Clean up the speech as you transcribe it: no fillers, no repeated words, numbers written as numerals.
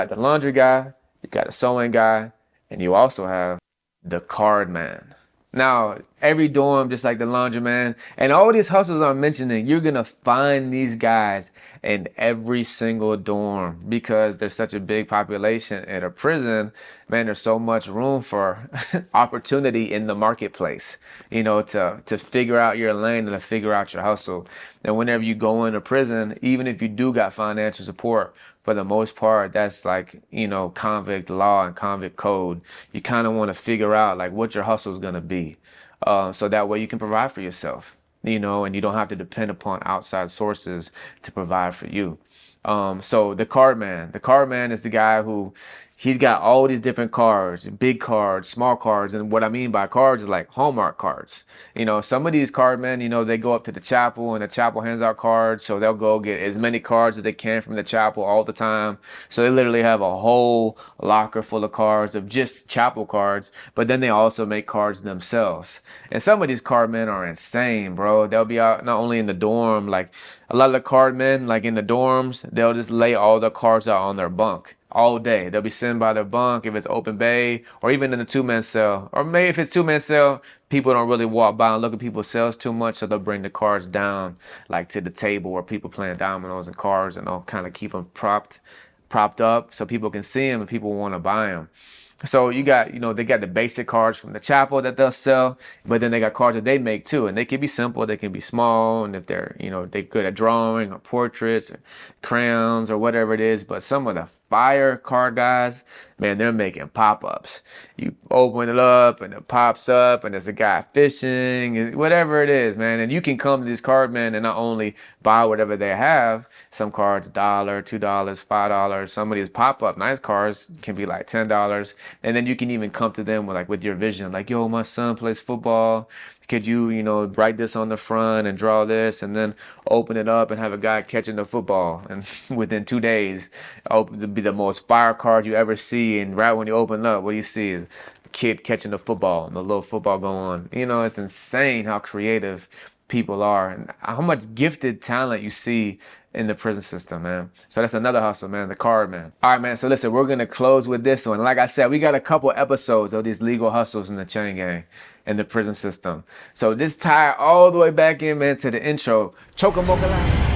got the laundry guy, you got a sewing guy, and you also have the card man. Now, every dorm, just like the laundromat, and all these hustles I'm mentioning, you're gonna find these guys in every single dorm because there's such a big population at a prison. Man, there's so much room for opportunity in the marketplace, to figure out your lane and to figure out your hustle. And whenever you go into prison, even if you do got financial support, for the most part, that's like, convict law and convict code. You kind of want to figure out like what your hustle is going to be. So that way you can provide for yourself, and you don't have to depend upon outside sources to provide for you. So the card man is the guy who he's got all these different cards, big cards, small cards. And what I mean by cards is like Hallmark cards. Some of these card men, they go up to the chapel and the chapel hands out cards. So they'll go get as many cards as they can from the chapel all the time. So they literally have a whole locker full of cards of just chapel cards, but then they also make cards themselves. And some of these card men are insane, bro. They'll be out not only in the dorm, like a lot of the card men, like in the dorms, they'll just lay all the cards out on their bunk all day. They'll be sitting by their bunk if it's open bay, or even in a two-man cell. Or maybe if it's two-man cell, people don't really walk by and look at people's cells too much, so they'll bring the cards down like to the table where people playing dominoes and cards, and they'll kind of keep them propped up so people can see them and people want to buy them. So you got, they got the basic cards from the chapel that they'll sell, but then they got cards that they make too. And they can be simple, they can be small. And if they're, they're good at drawing or portraits or crayons or whatever it is. But some of the fire card guys, man, they're making pop-ups. You open it up and it pops up and there's a guy fishing, whatever it is, man. And you can come to these card men and not only buy whatever they have. Some cards, $1, $2, $5. Some of these pop-up nice cards can be like $10. And then you can even come to them with your vision, like, yo, my son plays football. Could you, write this on the front and draw this, and then open it up and have a guy catching the football, and within 2 days, it'll be the most fire card you ever see. And right when you open it up, what do you see is a kid catching the football and the little football going on. It's insane how creative people are and how much gifted talent you see in the prison system, man. So that's another hustle, man, the card man. All right, man, so listen, we're gonna close with this one. Like I said, we got a couple episodes of these legal hustles in the chain gang and the prison system. So this tie all the way back in, man, to the intro. Choke 'em,